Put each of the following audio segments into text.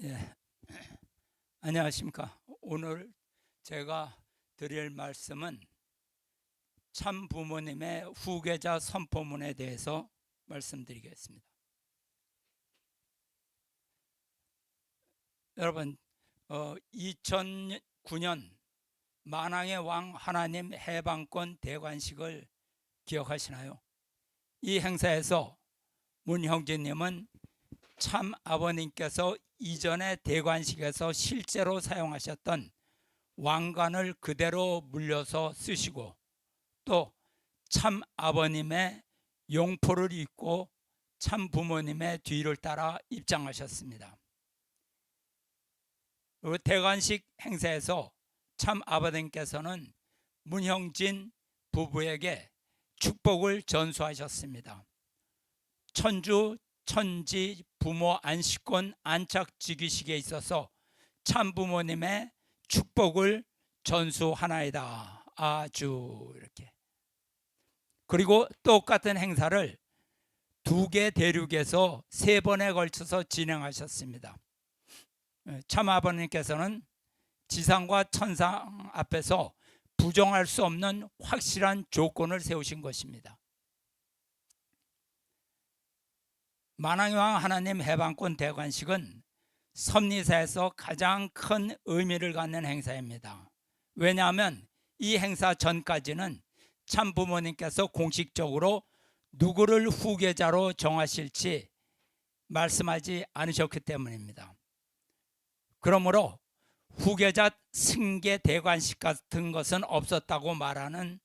예, 안녕하십니까. 오늘 제가 드릴 말씀은 참 부모님의 후계자 선포문에 대해서 말씀드리겠습니다. 여러분, 2009년 만왕의 왕 하나님 해방권 대관식을 기억하시나요? 이 행사에서 문형진님은 참 아버님께서 이전의 대관식에서 실제로 사용하셨던 왕관을 그대로 물려서 쓰시고 또 참 아버님의 용포를 입고 참 부모님의 뒤를 따라 입장하셨습니다. 그리고 대관식 행사에서 참 아버님께서는 문형진 부부에게 축복을 전수하셨습니다. 천주 천지 부모 안식권 안착직위식에 있어서 참 부모님의 축복을 전수하나이다. 아주 이렇게. 그리고 똑같은 행사를 두 개 대륙에서 세 번에 걸쳐서 진행하셨습니다. 참 아버님께서는 지상과 천상 앞에서 부정할 수 없는 확실한 조건을 세우신 것입니다. 만왕의 왕 하나님 해방권 대관식은 섭리사에서 가장 큰 의미를 갖는 행사입니다. 왜냐하면 이 행사 전까지는 참 부모님께서 공식적으로 누구를 후계자로 정하실지 말씀하지 않으셨기 때문입니다. 그러므로 후계자 승계 대관식 같은 것은 없었다고 말하는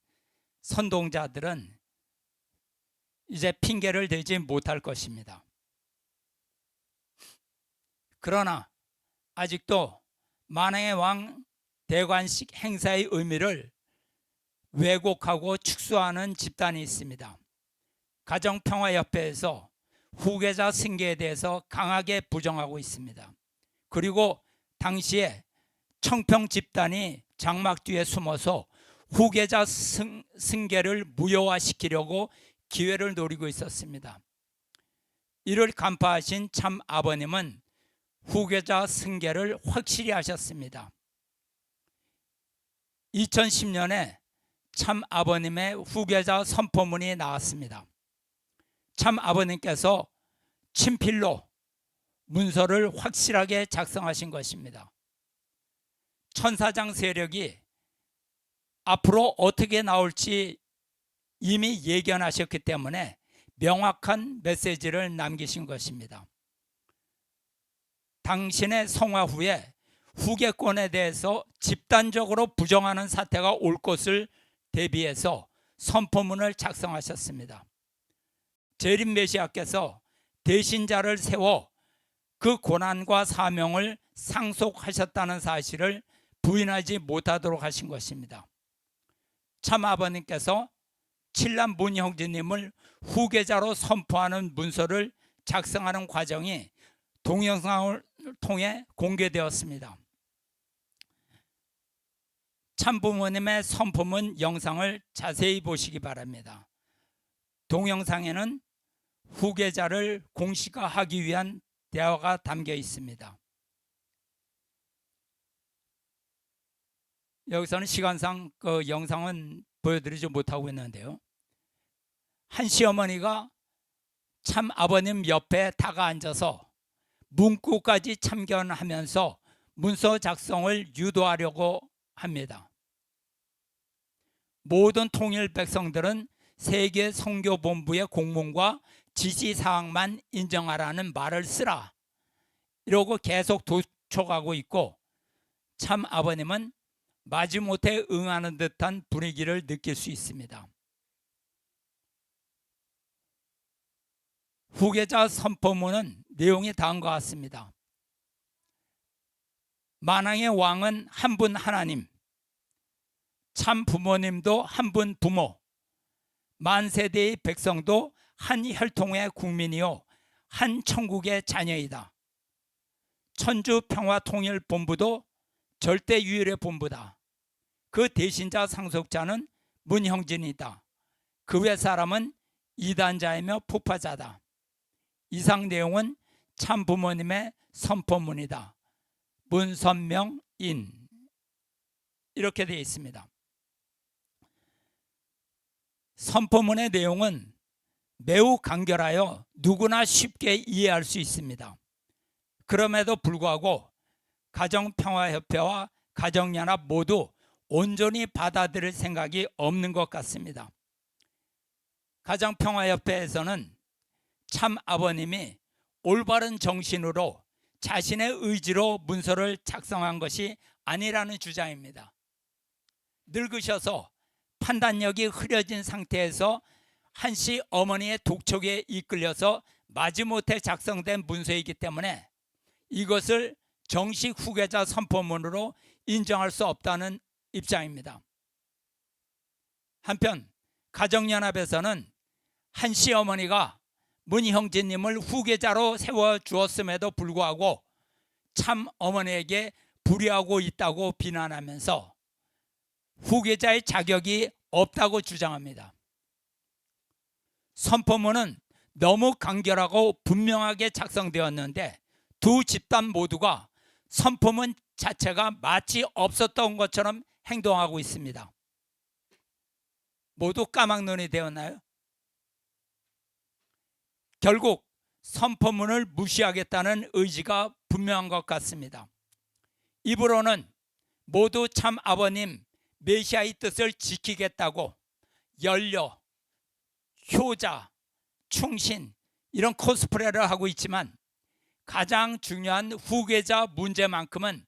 선동자들은 이제 핑계를 대지 못할 것입니다. 그러나 아직도 만왕의 왕 대관식 행사의 의미를 왜곡하고 축소하는 집단이 있습니다. 가정평화협회에서 후계자 승계에 대해서 강하게 부정하고 있습니다. 그리고 당시에 청평 집단이 장막 뒤에 숨어서 후계자 승계를 무효화시키려고 기회를 노리고 있었습니다. 이를 간파하신 참 아버님은 후계자 승계를 확실히 하셨습니다. 2010년에 참 아버님의 후계자 선포문이 나왔습니다. 참 아버님께서 친필로 문서를 확실하게 작성하신 것입니다. 천사장 세력이 앞으로 어떻게 나올지 이미 예견하셨기 때문에 명확한 메시지를 남기신 것입니다. 당신의 성화 후에 후계권에 대해서 집단적으로 부정하는 사태가 올 것을 대비해서 선포문을 작성하셨습니다. 재림 메시아께서 대신자를 세워 그 고난과 사명을 상속하셨다는 사실을 부인하지 못하도록 하신 것입니다. 참 아버님께서 칠남 문형진님을 후계자로 선포하는 문서를 작성하는 과정이 동영상을 통해 공개되었습니다. 참부모님의 선포문 영상을 자세히 보시기 바랍니다. 동영상에는 후계자를 공식화하기 위한 대화가 담겨 있습니다. 여기서는 시간상 그 영상은 보여드리지 못하고 있는데요. 한 시어머니가 참 아버님 옆에 다가 앉아서 문구까지 참견하면서 문서 작성을 유도하려고 합니다. 모든 통일 백성들은 세계 선교본부의 공문과 지시사항만 인정하라는 말을 쓰라 이러고 계속 도촉하고 있고 참 아버님은 마지못해 응하는 듯한 분위기를 느낄 수 있습니다. 후계자 선포문은 내용이 다음과 같습니다. 만왕의 왕은 한 분 하나님, 참 부모님도 한 분 부모, 만세대의 백성도 한 혈통의 국민이요 한 천국의 자녀이다. 천주평화통일본부도 절대유일의 본부다. 그 대신자 상속자는 문형진이다. 그 외 사람은 이단자이며 폭파자다. 이상 내용은 참 부모님의 선포문이다. 문선명인 이렇게 되어 있습니다. 선포문의 내용은 매우 간결하여 누구나 쉽게 이해할 수 있습니다. 그럼에도 불구하고 가정평화협회와 가정연합 모두 온전히 받아들일 생각이 없는 것 같습니다. 가정평화협회에서는 참 아버님이 올바른 정신으로 자신의 의지로 문서를 작성한 것이 아니라는 주장입니다. 늙으셔서 판단력이 흐려진 상태에서 한씨 어머니의 독촉에 이끌려서 마지못해 작성된 문서이기 때문에 이것을 정식 후계자 선포문으로 인정할 수 없다는 입장입니다. 한편 가정연합에서는 한씨 어머니가 문 형제님을 후계자로 세워주었음에도 불구하고 참 어머니에게 불의하고 있다고 비난하면서 후계자의 자격이 없다고 주장합니다. 선포문은 너무 간결하고 분명하게 작성되었는데 두 집단 모두가 선포문 자체가 마치 없었던 것처럼 행동하고 있습니다. 모두 까막눈이 되었나요? 결국 선포문을 무시하겠다는 의지가 분명한 것 같습니다. 입으로는 모두 참 아버님 메시아의 뜻을 지키겠다고 연려, 효자, 충신 이런 코스프레를 하고 있지만 가장 중요한 후계자 문제만큼은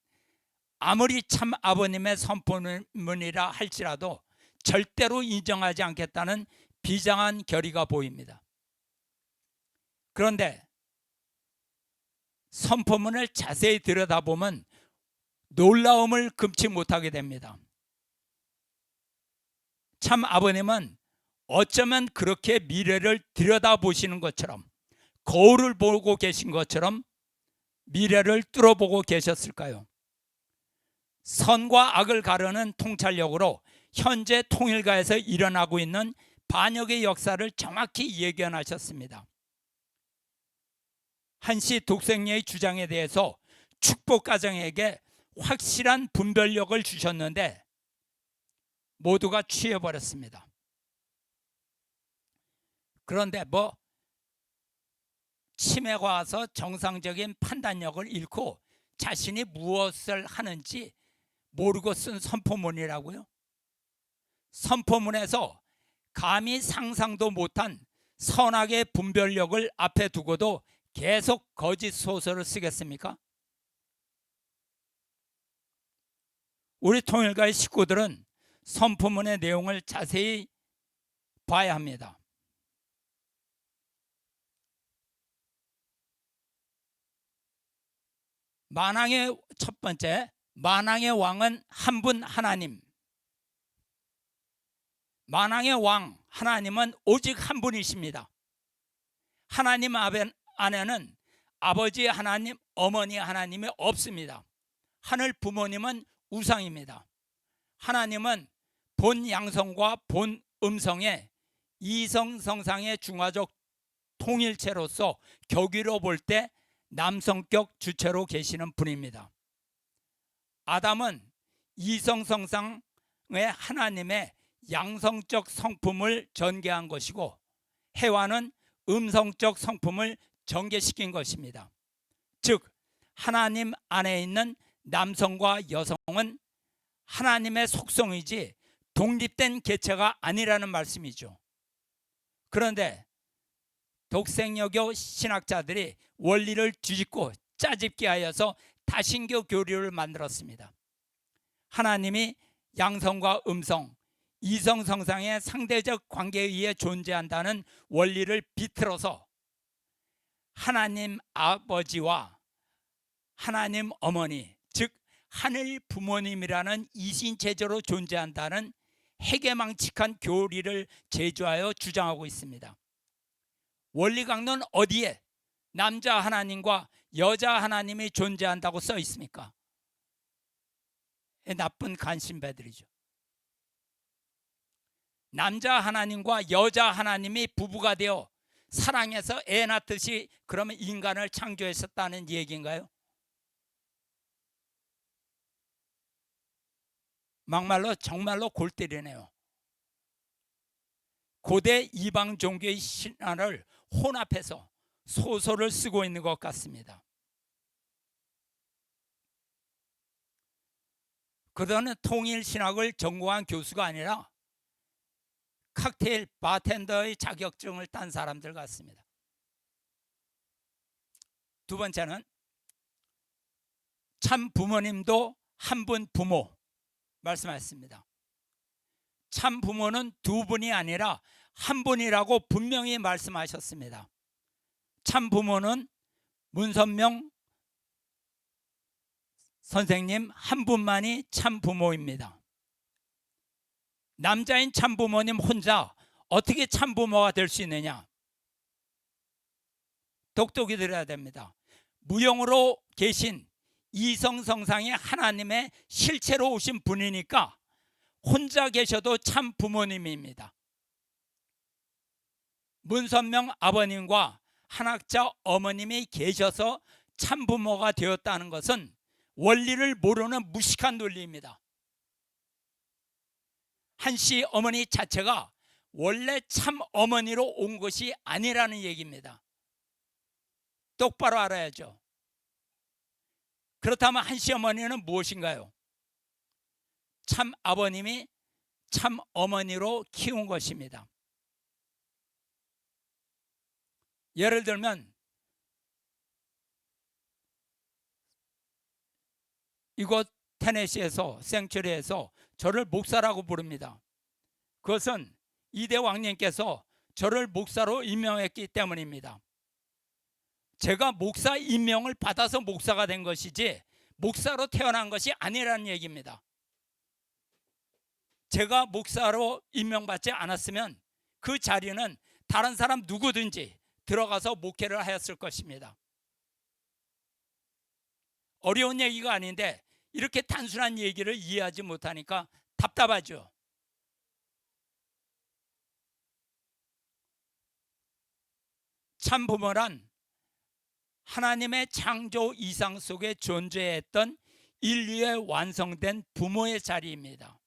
아무리 참 아버님의 선포문이라 할지라도 절대로 인정하지 않겠다는 비장한 결의가 보입니다. 그런데 선포문을 자세히 들여다보면 놀라움을 금치 못하게 됩니다. 참 아버님은 어쩌면 그렇게 미래를 들여다보시는 것처럼 거울을 보고 계신 것처럼 미래를 뚫어보고 계셨을까요? 선과 악을 가르는 통찰력으로 현재 통일가에서 일어나고 있는 반역의 역사를 정확히 예견하셨습니다. 한씨 독생녀의 주장에 대해서 축복가정에게 확실한 분별력을 주셨는데 모두가 취해버렸습니다. 그런데 치매가 와서 정상적인 판단력을 잃고 자신이 무엇을 하는지 모르고 쓴 선포문이라고요? 선포문에서 감히 상상도 못한 선악의 분별력을 앞에 두고도 계속 거짓 소설을 쓰겠습니까? 우리 통일가의 식구들은 선포문의 내용을 자세히 봐야 합니다. 만왕의 첫 번째, 만왕의 왕은 한 분 하나님. 만왕의 왕 하나님은 오직 한 분이십니다. 하나님 안에는 아버지 하나님, 어머니 하나님이 없습니다. 하늘 부모님은 우상입니다. 하나님은 본 양성과 본 음성의 이성성상의 중화적 통일체로서 격위로 볼 때 남성격 주체로 계시는 분입니다. 아담은 이성성상의 하나님의 양성적 성품을 전개한 것이고 해와는 음성적 성품을 전개시킨 것입니다. 즉 하나님 안에 있는 남성과 여성은 하나님의 속성이지 독립된 개체가 아니라는 말씀이죠. 그런데 독생여교 신학자들이 원리를 뒤집고 짜집게 하여서 다신교 교리를 만들었습니다. 하나님이 양성과 음성, 이성성상의 상대적 관계에 의해 존재한다는 원리를 비틀어서 하나님 아버지와 하나님 어머니, 즉 하늘 부모님이라는 이신체제로 존재한다는 해괴망측한 교리를 제조하여 주장하고 있습니다. 원리강론 어디에 남자 하나님과 여자 하나님이 존재한다고 써 있습니까? 나쁜 간신배들이죠. 남자 하나님과 여자 하나님이 부부가 되어 사랑해서 애 낳듯이 그러면 인간을 창조했었다는 얘기인가요? 막말로 정말로 골 때리네요. 고대 이방 종교의 신화를 혼합해서 소설을 쓰고 있는 것 같습니다. 그들은 통일 신학을 전공한 교수가 아니라 칵테일 바텐더의 자격증을 딴 사람들 같습니다. 두 번째는 참 부모님도 한 분 부모 말씀하셨습니다. 참 부모는 두 분이 아니라 한 분이라고 분명히 말씀하셨습니다. 참 부모는 문선명 선생님 한 분만이 참 부모입니다. 남자인 참 부모님 혼자 어떻게 참 부모가 될 수 있느냐? 똑똑히 들어야 됩니다. 무형으로 계신 이성성상의 하나님의 실체로 오신 분이니까 혼자 계셔도 참 부모님입니다. 문선명 아버님과 한학자 어머님이 계셔서 참 부모가 되었다는 것은 원리를 모르는 무식한 논리입니다. 한씨 어머니 자체가 원래 참 어머니로 온 것이 아니라는 얘기입니다. 똑바로 알아야죠. 그렇다면 한씨 어머니는 무엇인가요? 참 아버님이 참 어머니로 키운 것입니다. 예를 들면 이곳 테네시에서 생츄리에서 저를 목사라고 부릅니다. 그것은 이대 왕님께서 저를 목사로 임명했기 때문입니다. 제가 목사 임명을 받아서 목사가 된 것이지 목사로 태어난 것이 아니라는 얘기입니다. 제가 목사로 임명받지 않았으면 그 자리는 다른 사람 누구든지 들어가서 목회를 하였을 것입니다. 어려운 얘기가 아닌데 이렇게 단순한 얘기를 이해하지 못하니까 답답하죠. 참 부모란 하나님의 창조 이상 속에 존재했던 인류의 완성된 부모의 자리입니다.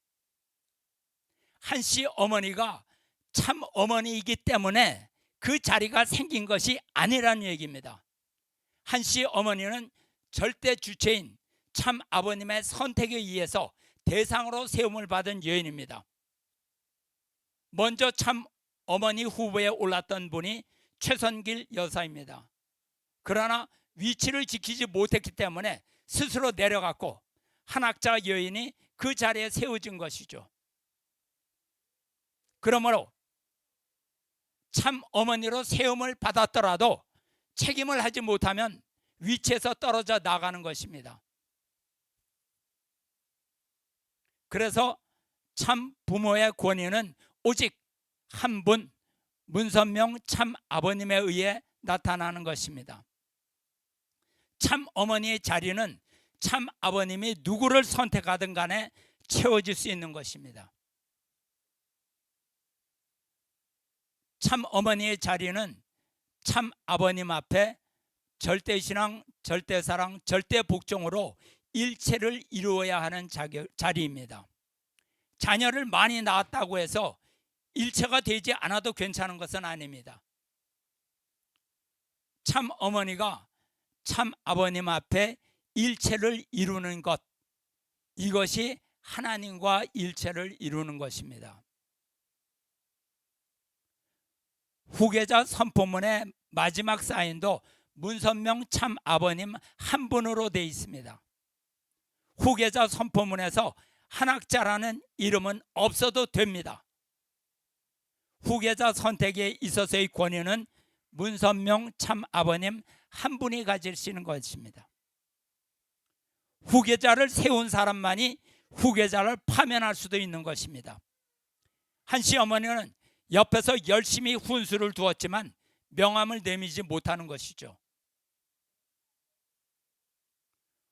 한씨 어머니가 참 어머니이기 때문에 그 자리가 생긴 것이 아니라는 얘기입니다. 한씨 어머니는 절대 주체인 참 아버님의 선택에 의해서 대상으로 세움을 받은 여인입니다. 먼저 참 어머니 후보에 올랐던 분이 최선길 여사입니다. 그러나 위치를 지키지 못했기 때문에 스스로 내려갔고 한학자 여인이 그 자리에 세워진 것이죠. 그러므로 참 어머니로 세움을 받았더라도 책임을 하지 못하면 위치에서 떨어져 나가는 것입니다. 그래서 참 부모의 권위는 오직 한 분, 문선명 참 아버님에 의해 나타나는 것입니다. 참 어머니의 자리는 참 아버님이 누구를 선택하든 간에 채워질 수 있는 것입니다. 참 어머니의 자리는 참 아버님 앞에 절대신앙, 절대사랑, 절대복종으로 일체를 이루어야 하는 자리입니다. 자녀를 많이 낳았다고 해서 일체가 되지 않아도 괜찮은 것은 아닙니다. 참 어머니가 참 아버님 앞에 일체를 이루는 것, 이것이 하나님과 일체를 이루는 것입니다. 후계자 선포문의 마지막 사인도 문선명 참 아버님 한 분으로 되어 있습니다. 후계자 선포문에서 한학자라는 이름은 없어도 됩니다. 후계자 선택에 있어서의 권위는 문선명 참 아버님 한 분이 가지시는 것입니다. 후계자를 세운 사람만이 후계자를 파면할 수도 있는 것입니다. 한씨 어머니는 옆에서 열심히 훈수를 두었지만 명함을 내밀지 못하는 것이죠.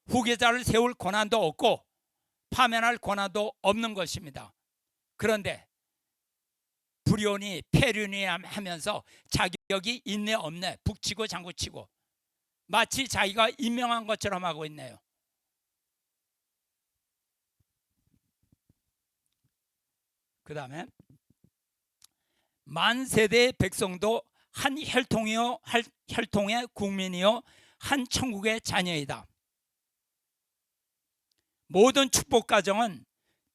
후계자를 세울 권한도 없고 파면할 권한도 없는 것입니다. 그런데 불효니 폐륜이 하면서 자격이 있네 없네 북치고 장구치고 마치 자기가 임명한 것처럼 하고 있네요. 그 다음에 만세대의 백성도 한 혈통의 국민이요 한 천국의 자녀이다. 모든 축복 가정은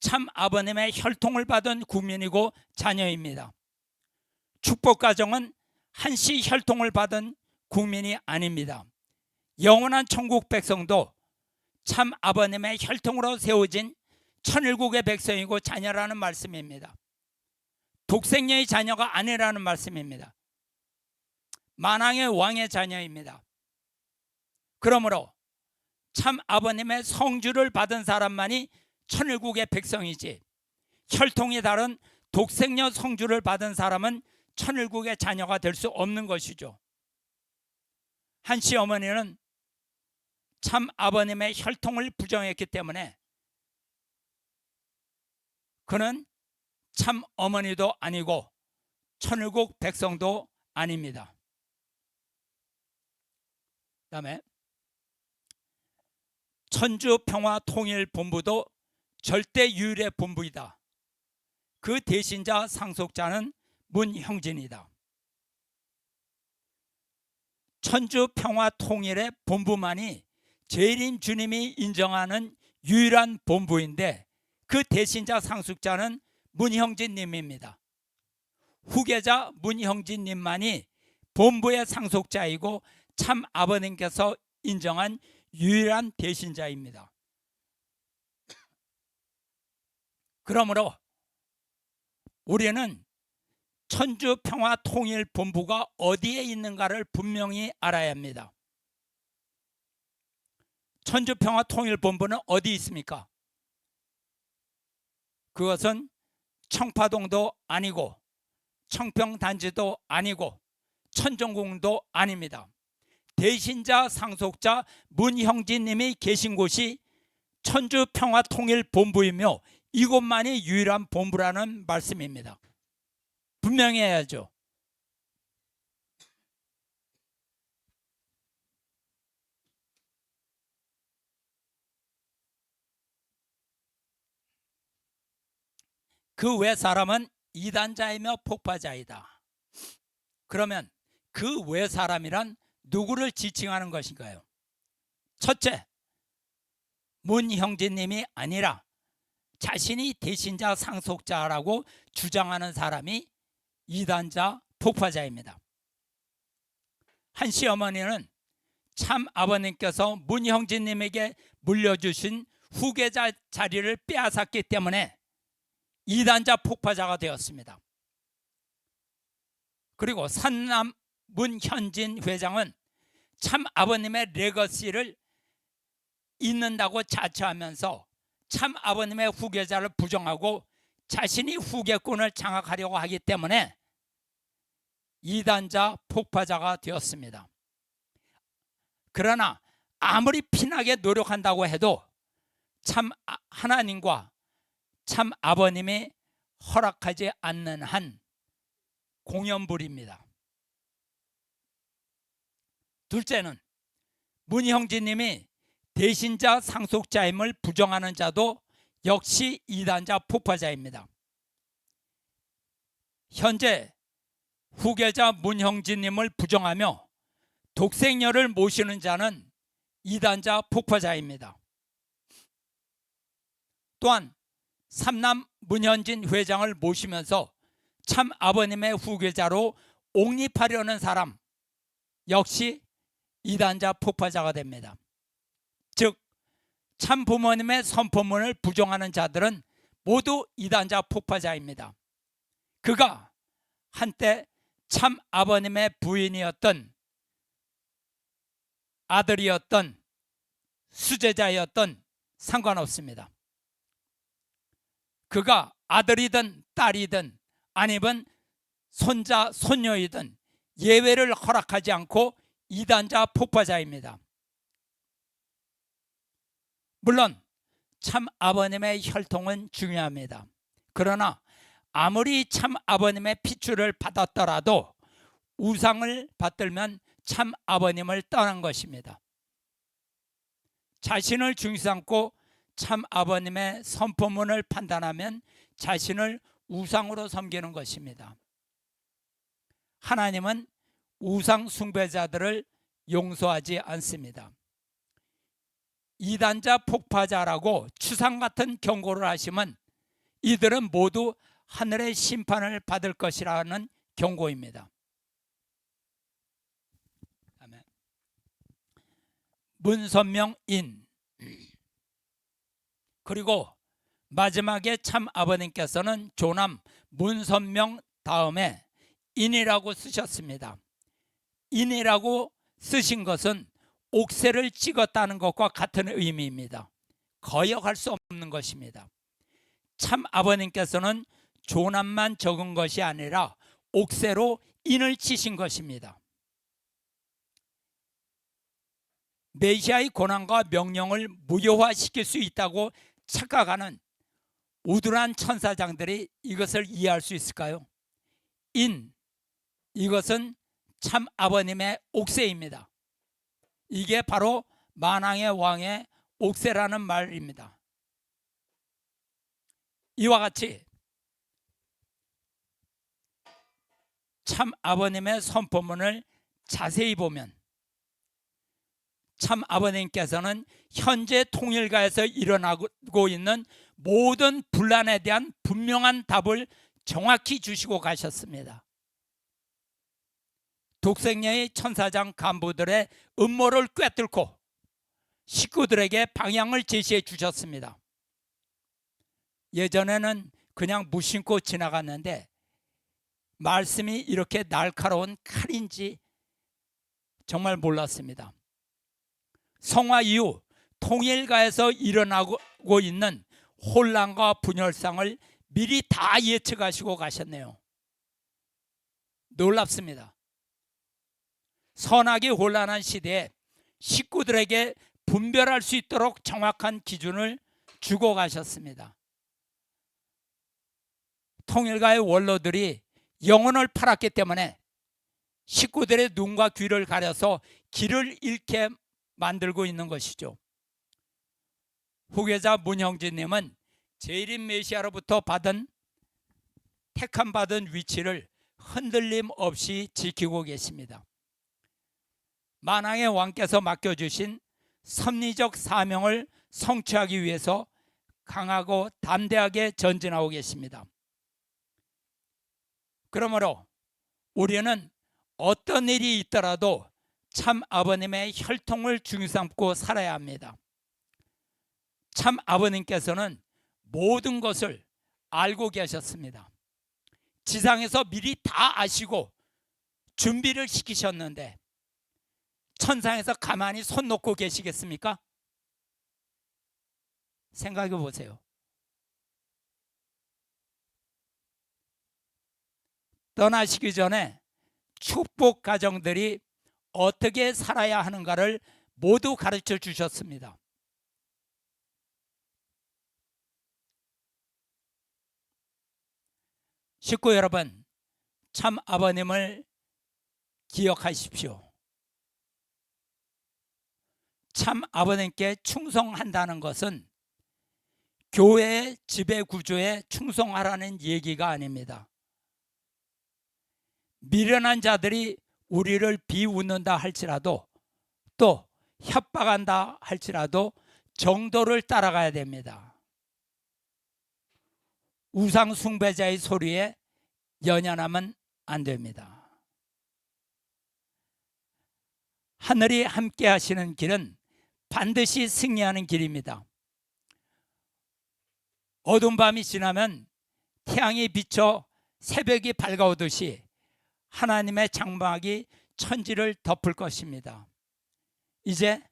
참 아버님의 혈통을 받은 국민이고 자녀입니다. 축복 가정은 한씨 혈통을 받은 국민이 아닙니다. 영원한 천국 백성도 참 아버님의 혈통으로 세워진 천일국의 백성이고 자녀라는 말씀입니다. 독생녀의 자녀가 아니라는 말씀입니다. 만왕의 왕의 자녀입니다. 그러므로 참 아버님의 성주를 받은 사람만이 천일국의 백성이지 혈통이 다른 독생녀 성주를 받은 사람은 천일국의 자녀가 될 수 없는 것이죠. 한씨 어머니는 참 아버님의 혈통을 부정했기 때문에 그는 참 어머니도 아니고 천일국 백성도 아닙니다. 그 다음에 천주평화통일본부도 절대유일의 본부이다. 그 대신자 상속자는 문형진이다. 천주평화통일의 본부만이 재림 주님이 인정하는 유일한 본부인데 그 대신자 상속자는 문형진님입니다. 후계자 문형진님만이 본부의 상속자이고 참 아버님께서 인정한 유일한 대신자입니다. 그러므로 우리는 천주평화통일본부가 어디에 있는가를 분명히 알아야 합니다. 천주평화통일본부는 어디 있습니까? 그것은 청파동도 아니고 청평단지도 아니고 천정궁도 아닙니다. 대신자 상속자 문형진님이 계신 곳이 천주평화통일본부이며 이곳만이 유일한 본부라는 말씀입니다. 분명히 해야죠. 그 외 사람은 이단자이며 폭파자이다. 그러면 그 외 사람이란 누구를 지칭하는 것인가요? 첫째, 문형진님이 아니라 자신이 대신자 상속자라고 주장하는 사람이 이단자 폭파자입니다. 한씨 어머니는 참 아버님께서 문형진님에게 물려주신 후계자 자리를 빼앗았기 때문에 이단자 폭파자가 되었습니다. 그리고 산남 문현진 회장은 참 아버님의 레거시를 잇는다고 자처하면서 참 아버님의 후계자를 부정하고 자신이 후계권을 장악하려고 하기 때문에 이단자 폭파자가 되었습니다. 그러나 아무리 피나게 노력한다고 해도 참 하나님과 참 아버님이 허락하지 않는 한 공연불입니다. 둘째는 문형진님이 대신자 상속자임을 부정하는 자도 역시 이단자 폭파자입니다. 현재 후계자 문형진님을 부정하며 독생녀를 모시는 자는 이단자 폭파자입니다. 또한 삼남 문현진 회장을 모시면서 참 아버님의 후계자로 옹립하려는 사람 역시 이단자 폭파자가 됩니다. 즉 참 부모님의 선포문을 부정하는 자들은 모두 이단자 폭파자입니다. 그가 한때 참 아버님의 부인이었던 아들이었던 수제자였던 상관없습니다. 그가 아들이든 딸이든 아니면 손자 손녀이든 예외를 허락하지 않고 이단자 폭파자입니다. 물론 참 아버님의 혈통은 중요합니다. 그러나 아무리 참 아버님의 핏줄을 받았더라도 우상을 받들면 참 아버님을 떠난 것입니다. 자신을 중시 삼고 참 아버님의 선포문을 판단하면 자신을 우상으로 섬기는 것입니다. 하나님은 우상 숭배자들을 용서하지 않습니다. 이단자 폭파자라고 추상 같은 경고를 하시면 이들은 모두 하늘의 심판을 받을 것이라는 경고입니다. 문선명인, 그리고 마지막에 참 아버님께서는 조남 문선명 다음에 인이라고 쓰셨습니다. 인이라고 쓰신 것은 옥새를 찍었다는 것과 같은 의미입니다. 거역할 수 없는 것입니다. 참 아버님께서는 조남만 적은 것이 아니라 옥새로 인을 치신 것입니다. 메시아의 고난과 명령을 무효화시킬 수 있다고 착각하는 우둔한 천사장들이 이것을 이해할 수 있을까요? 인, 이것은 참 아버님의 옥새입니다. 이게 바로 만왕의 왕의 옥새라는 말입니다. 이와 같이 참 아버님의 선포문을 자세히 보면 참 아버님께서는 현재 통일가에서 일어나고 있는 모든 분란에 대한 분명한 답을 정확히 주시고 가셨습니다. 독생녀의 천사장 간부들의 음모를 꿰뚫고 식구들에게 방향을 제시해 주셨습니다. 예전에는 그냥 무심코 지나갔는데 말씀이 이렇게 날카로운 칼인지 정말 몰랐습니다. 성화 이후 통일가에서 일어나고 있는 혼란과 분열상을 미리 다 예측하시고 가셨네요. 놀랍습니다. 선악이 혼란한 시대에 식구들에게 분별할 수 있도록 정확한 기준을 주고 가셨습니다. 통일가의 원로들이 영혼을 팔았기 때문에 식구들의 눈과 귀를 가려서 길을 잃게 만들고 있는 것이죠. 후계자 문형진님은 재림 메시아로부터 택함 받은 위치를 흔들림 없이 지키고 계십니다. 만왕의 왕께서 맡겨주신 섭리적 사명을 성취하기 위해서 강하고 담대하게 전진하고 계십니다. 그러므로 우리는 어떤 일이 있더라도 참 아버님의 혈통을 중삼고 살아야 합니다. 참 아버님께서는 모든 것을 알고 계셨습니다. 지상에서 미리 다 아시고 준비를 시키셨는데 천상에서 가만히 손 놓고 계시겠습니까? 생각해 보세요. 떠나시기 전에 축복 가정들이 어떻게 살아야 하는가를 모두 가르쳐 주셨습니다. 식구 여러분, 참 아버님을 기억하십시오. 참 아버님께 충성한다는 것은 교회의 지배 구조에 충성하라는 얘기가 아닙니다. 미련한 자들이 우리를 비웃는다 할지라도 또 협박한다 할지라도 정도를 따라가야 됩니다. 우상 숭배자의 소리에 연연하면 안 됩니다. 하늘이 함께 하시는 길은 반드시 승리하는 길입니다. 어두운 밤이 지나면 태양이 비쳐 새벽이 밝아오듯이 하나님의 장막이 천지를 덮을 것입니다. 이제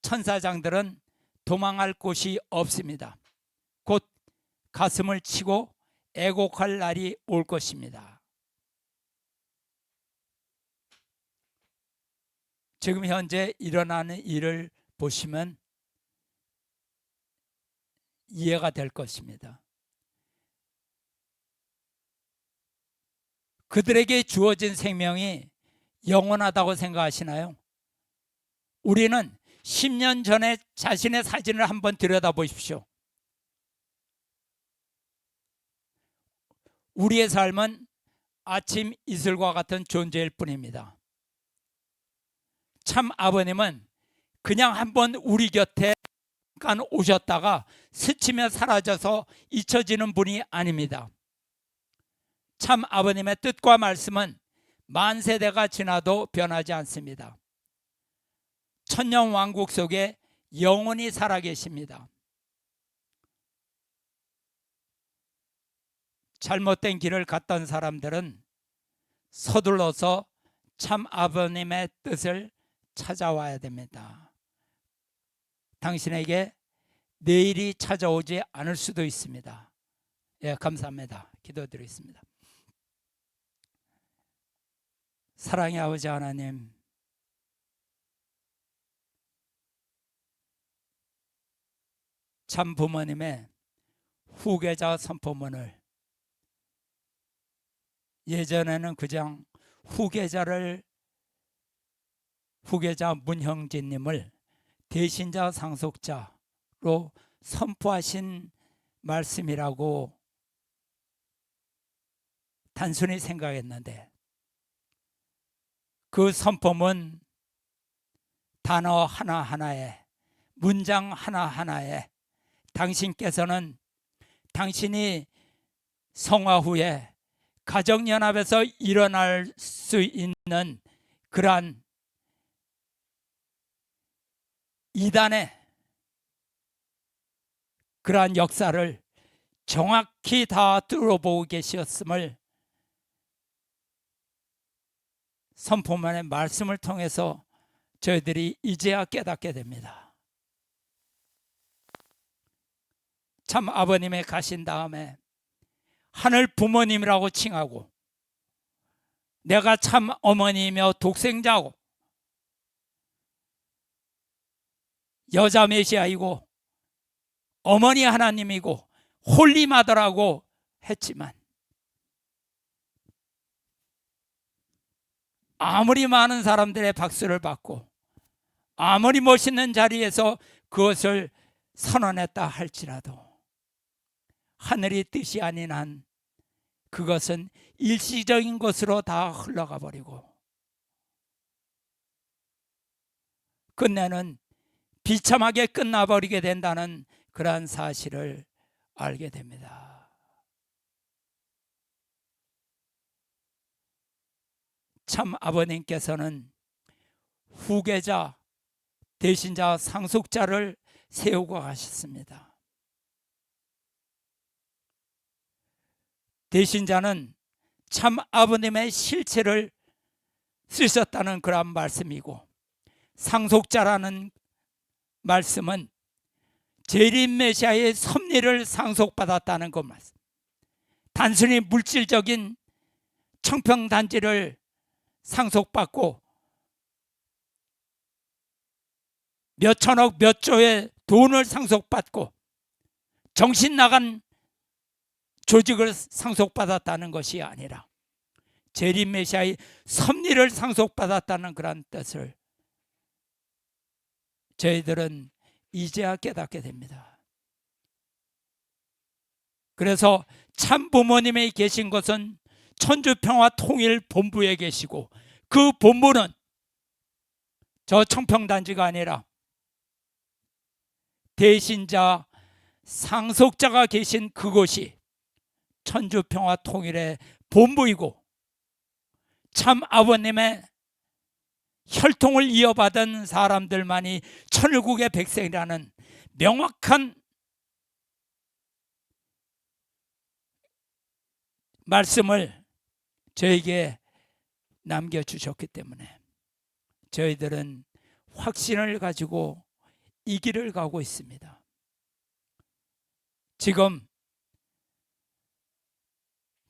천사장들은 도망할 곳이 없습니다. 곧 가슴을 치고 애곡할 날이 올 것입니다. 지금 현재 일어나는 일을 보시면 이해가 될 것입니다. 그들에게 주어진 생명이 영원하다고 생각하시나요? 우리는 10년 전에 자신의 사진을 한번 들여다보십시오. 우리의 삶은 아침 이슬과 같은 존재일 뿐입니다. 참 아버님은 그냥 한번 우리 곁에 잠깐 오셨다가 스치며 사라져서 잊혀지는 분이 아닙니다. 참 아버님의 뜻과 말씀은 만 세대가 지나도 변하지 않습니다. 천년 왕국 속에 영원히 살아계십니다. 잘못된 길을 갔던 사람들은 서둘러서 참 아버님의 뜻을 찾아와야 됩니다. 당신에게 내일이 찾아오지 않을 수도 있습니다. 예, 감사합니다. 기도드리겠습니다. 사랑의 아버지 하나님, 참 부모님의 후계자 선포문을, 예전에는 그냥 후계자 문형진님을 대신자 상속자로 선포하신 말씀이라고 단순히 생각했는데, 그 선포문 단어 하나하나에, 문장 하나하나에 당신께서는 당신이 성화 후에 가정연합에서 일어날 수 있는 그러한 이단의 그러한 역사를 정확히 다 뚫어보고 계셨음을 선포문의 말씀을 통해서 저희들이 이제야 깨닫게 됩니다. 참 아버님의 가신 다음에 하늘 부모님이라고 칭하고, 내가 참 어머니이며 독생자고 여자 메시아이고 어머니 하나님이고 홀리마더라고 했지만, 아무리 많은 사람들의 박수를 받고 아무리 멋있는 자리에서 그것을 선언했다 할지라도 하늘의 뜻이 아닌 한 그것은 일시적인 것으로 다 흘러가 버리고 끝내는 비참하게 끝나버리게 된다는 그러한 사실을 알게 됩니다. 참 아버님께서는 후계자, 대신자, 상속자를 세우고 가셨습니다. 대신자는 참 아버님의 실체를 쓰셨다는 그런 말씀이고, 상속자라는 말씀은 재림 메시아의 섭리를 상속받았다는 것 말씀. 단순히 물질적인 청평단지를 상속받고 몇 천억 몇 조의 돈을 상속받고 정신 나간 조직을 상속받았다는 것이 아니라 재림 메시아의 섭리를 상속받았다는 그런 뜻을 저희들은 이제야 깨닫게 됩니다. 그래서 참 부모님이 계신 것은 천주평화통일본부에 계시고, 그 본부는 저 청평단지가 아니라 대신자, 상속자가 계신 그곳이 천주평화통일의 본부이고, 참 아버님의 혈통을 이어받은 사람들만이 천일국의 백성이라는 명확한 말씀을 저에게 남겨주셨기 때문에 저희들은 확신을 가지고 이 길을 가고 있습니다. 지금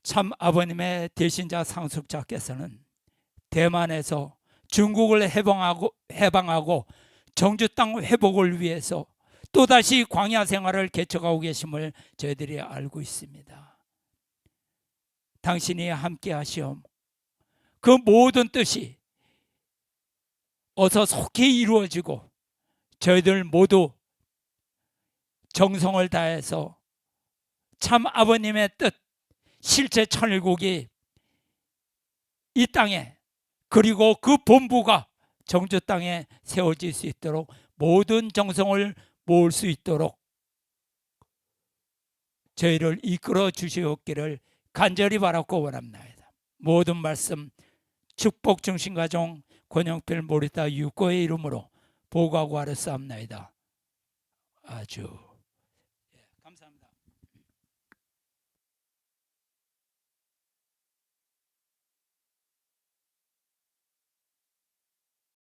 참 아버님의 대신자 상속자께서는 대만에서 중국을 해방하고 정주 땅 회복을 위해서 또다시 광야 생활을 개척하고 계심을 저희들이 알고 있습니다. 당신이 함께 하시옵 그 모든 뜻이 어서 속히 이루어지고 저희들 모두 정성을 다해서 참 아버님의 뜻, 실제 천일국이 이 땅에, 그리고 그 본부가 정주 땅에 세워질 수 있도록 모든 정성을 모을 수 있도록 저희를 이끌어 주시옵기를 간절히 바라고 원합니다. 모든 말씀 축복 중심가정 권영필 모리타 유고의 이름으로 보고하고 아뢰사옵나이다. 아주 감사합니다.